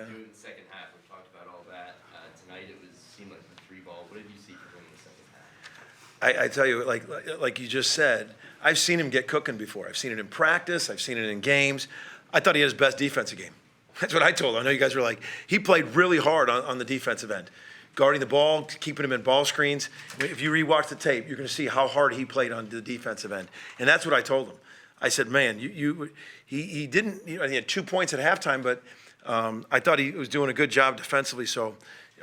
do it in the second half. We talked about all that. Tonight seemed like the three ball. What did you see from him in the second half? I tell you, like you just said, I've seen him get cooking before. I've seen it in practice. I've seen it in games. I thought he had his best defensive game. That's what I told him. I know you guys were like, he played really hard on the defensive end, guarding the ball, keeping him in ball screens. If you rewatch the tape, you're going to see how hard he played on the defensive end. And that's what I told him. I said, man, he didn't, he had 2 points at halftime, but I thought he was doing a good job defensively. So,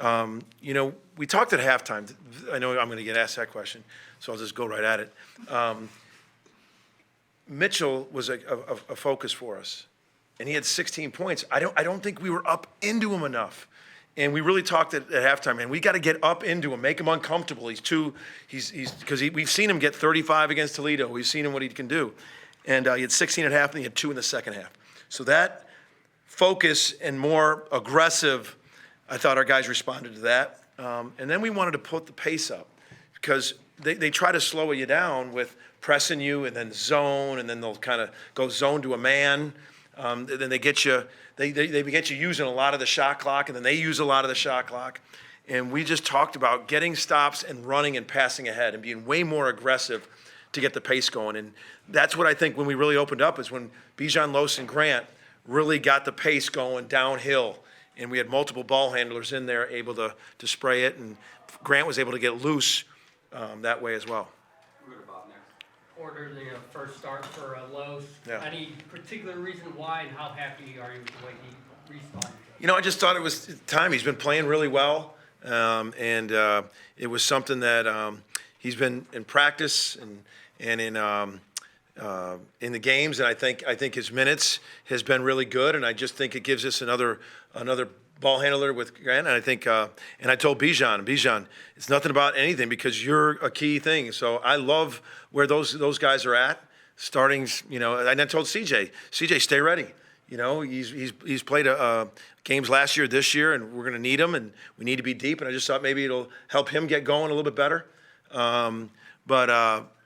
we talked at halftime. I know I'm going to get asked that question, so I'll just go right at it. Mitchell was a focus for us, and he had 16 points. I don't think we were up into him enough. And we really talked at halftime, man. We got to get up into him, make him uncomfortable. Because we've seen him get 35 against Toledo. We've seen him what he can do. And he had 16 at half, and he had 2 in the second half. So that focus and more aggressive, I thought our guys responded to that. And then we wanted to put the pace up because they try to slow you down with pressing you and then zone, and then they'll kind of go zone to a man. Then they get you using a lot of the shot clock, and then they use a lot of the shot clock. And we just talked about getting stops and running and passing ahead and being way more aggressive to get the pace going. And that's what I think when we really opened up is when Bijan, Los, and Grant really got the pace going downhill. And we had multiple ball handlers in there able to spray it. And Grant was able to get loose that way as well. Porter, the first start for Los. Yeah. Any particular reason why, and how happy are you with the way he responded? I just thought it was time. He's been playing really well, and it was something that he's been in practice and in the games, and I think his minutes has been really good, and I just think it gives us another ball handler with Grant, and I think, and I told Bijan, it's nothing about anything because you're a key thing. So I love where those guys are at, starting, and I told CJ, stay ready. He's played games last year, this year, and we're going to need him, and we need to be deep. And I just thought maybe it'll help him get going a little bit better. And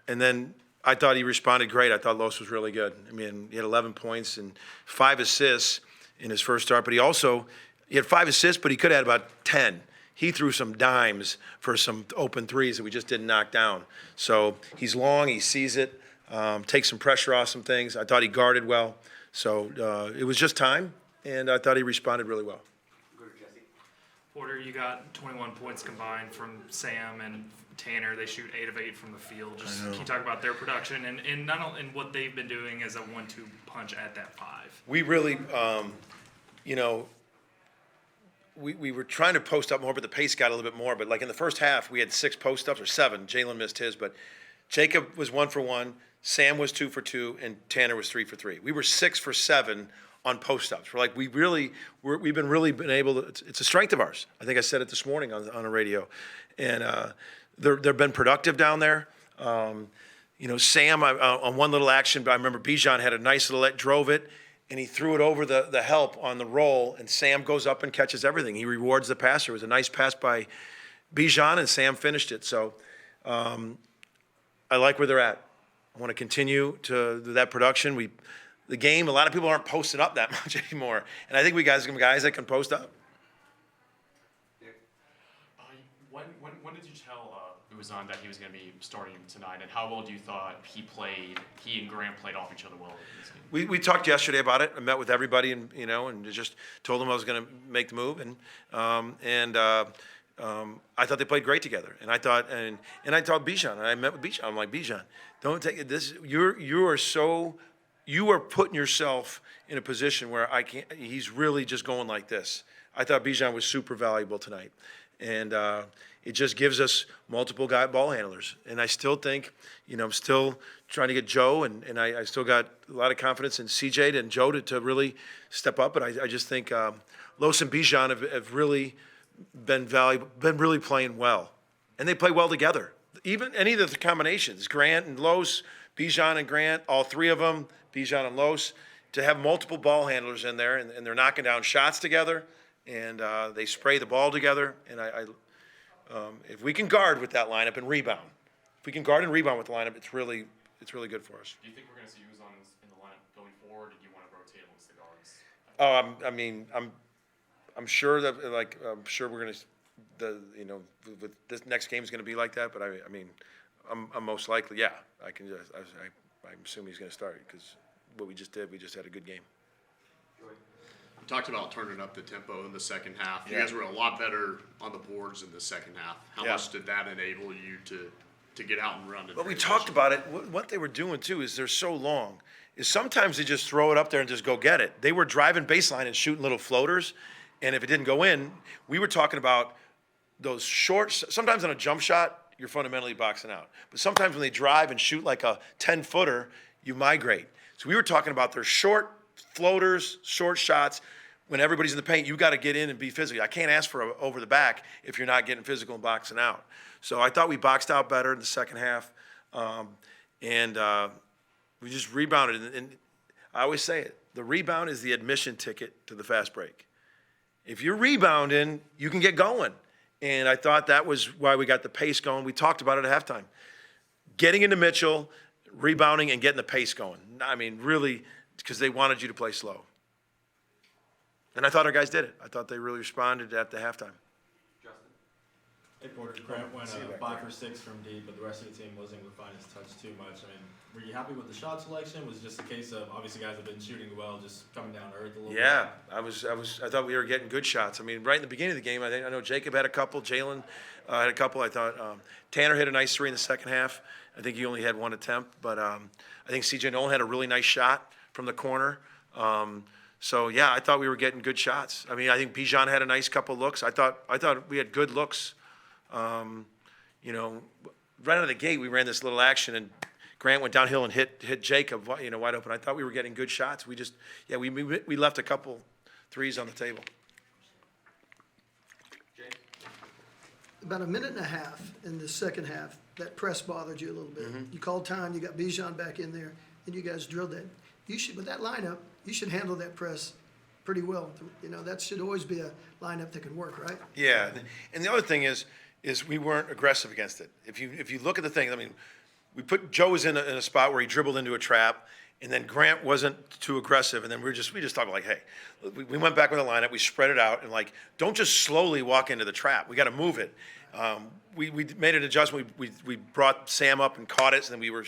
then I thought he responded great. I thought Los was really good. I mean, he had 11 points and 5 assists in his first start, but he had 5 assists, but he could have had about 10. He threw some dimes for some open threes that we just didn't knock down. So he's long, he sees it, takes some pressure off some things. I thought he guarded well. So it was just time, and I thought he responded really well. Go to Jesse. Porter, you got 21 points combined from Sam and Tanner. They shoot 8 of 8 from the field. Can you talk about their production and not only and what they've been doing as a 1-2 punch at that 5? We really, we were trying to post up more, but the pace got a little bit more. But like in the first half, we had 6 post-ups or 7. Jalen missed his, but Jacob was 1 for 1. Sam was 2 for 2, and Tanner was 3 for 3. We were 6 for 7 on post-ups. We're like, we've been able to. It's a strength of ours. I think I said it this morning on a radio, and they've been productive down there. Sam on one little action, I remember Bijan had a nice little drove it, and he threw it over the help on the roll, and Sam goes up and catches everything. He rewards the passer. It was a nice pass by Bijan, and Sam finished it. So I like where they're at. I want to continue to that production. The game, a lot of people aren't posting up that much anymore, and I think we got some guys that can post up. When did you tell Uzan that he was going to be starting tonight, and how well do you thought he and Grant played off each other well? We talked yesterday about it. I met with everybody, and just told them I was going to make the move, and I thought they played great together. And I thought Bijan, and I met with Bijan. I'm like, Bijan, don't take this. You are putting yourself in a position where I can't. He's really just going like this. I thought Bijan was super valuable tonight, and it just gives us multiple ball handlers. And I still think, I'm still trying to get Joe, and I still got a lot of confidence in CJ and Joe to really step up. But I just think Los and Bijan have really been valuable, been really playing well, and they play well together. Even any of the combinations, Grant and Los, Bijan and Grant, all 3 of them, Bijan and Los, to have multiple ball handlers in there, and they're knocking down shots together, and they spray the ball together. And if we can guard with that lineup and rebound, with the lineup, it's really good for us. Do you think we're going to see Uzan in the lineup going forward, or do you want to rotate amongst the guards? I'm sure that, I'm sure we're gonna, with this next game is gonna be like that, but I mean, I'm most likely, yeah, I'm assuming he's gonna start, because what we just had a good game. You talked about turning up the tempo in the second half. You Yeah. guys were a lot better on the boards in the second half. How Yeah. much did that enable you to get out and run? But we talked about it, what they were doing too is they're so long, is sometimes they just throw it up there and just go get it. They were driving baseline and shooting little floaters, and if it didn't go in, we were talking about those shorts. Sometimes on a jump shot, you're fundamentally boxing out. But sometimes when they drive and shoot like a 10-footer, you migrate. So we were talking about their short floaters, short shots. When everybody's in the paint, you got to get in and be physical. I can't ask for over the back if you're not getting physical and boxing out. So I thought we boxed out better in the second half, and we just rebounded. And I always say it, the rebound is the admission ticket to the fast break. If you're rebounding, you can get going. And I thought that was why we got the pace going. We talked about it at halftime. Getting into Mitchell, rebounding, and getting the pace going. I mean, really, because they wanted you to play slow. And I thought our guys did it. I thought they really responded at the halftime. Hey Porter, Grant went 5 for 6 from deep, but the rest of the team wasn't able to find his touch too much. I mean, were you happy with the shot selection? Was it just a case of, obviously guys have been shooting well, just coming down to earth a little Yeah, I thought we were getting good shots. I mean, right in the beginning of the game, I know Jacob had a couple, Jalen had a couple. I thought Tanner hit a nice 3 in the second half. I think he only had 1 attempt, but I think CJ Nolan had a really nice shot from the corner. So yeah, I thought we were getting good shots. I mean, I think Bijan had a nice couple looks. I thought we had good looks. Right out of the gate, we ran this little action, and Grant went downhill and hit Jacob, wide open. I thought we were getting good shots. We left a couple threes on the table. About a minute and a half in the second half, that press bothered you a little bit. You called time, you got Bijan back in there, and you guys drilled that. With that lineup, you should handle that press pretty well. That should always be a lineup that can work, right? Yeah, and the other thing is we weren't aggressive against it. If you look at the thing, I mean, Joe was in a spot where he dribbled into a trap, and then Grant wasn't too aggressive, and then we just talked like, hey, we went back with the lineup, we spread it out, and don't just slowly walk into the trap. We got to move it. We made an adjustment. We brought Sam up and caught it, and then we were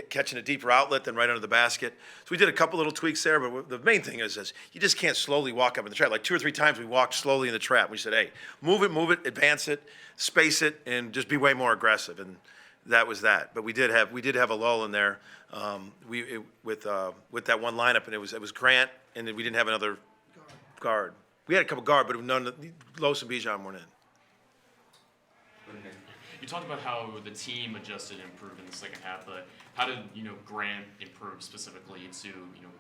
catching a deeper outlet than right under the basket. So we did a couple little tweaks there, but the main thing is you just can't slowly walk up in the trap. Like 2 or 3 times we walked slowly in the trap. We said, hey, move it, advance it, space it, and just be way more aggressive. And that was that. But we did have a lull in there with that one lineup, and it was Grant, and then we didn't have another guard. We had a couple guard, but none. Los and Bijan weren't in. You talked about how the team adjusted and improved in the second half, but how did Grant improve specifically to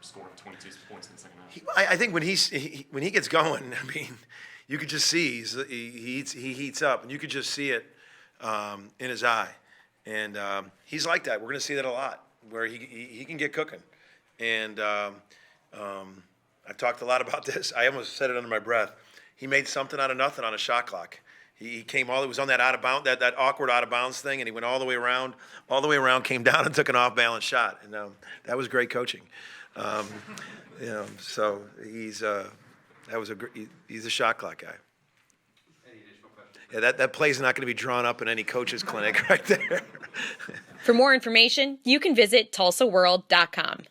score 22 points in the second half? I think when he gets going, I mean, you could just see he heats up, and you could just see it in his eye, and he's like that. We're going to see that a lot, where he can get cooking, and I've talked a lot about this. I almost said it under my breath. He made something out of nothing on a shot clock. He came it was on that out of bounds, that awkward out of bounds thing, and he went all the way around, came down and took an off balance shot, and that was great coaching. So he's a shot clock guy. Any additional questions? Yeah, that play's not going to be drawn up in any coach's clinic right there. For more information, you can visit tulsaworld.com.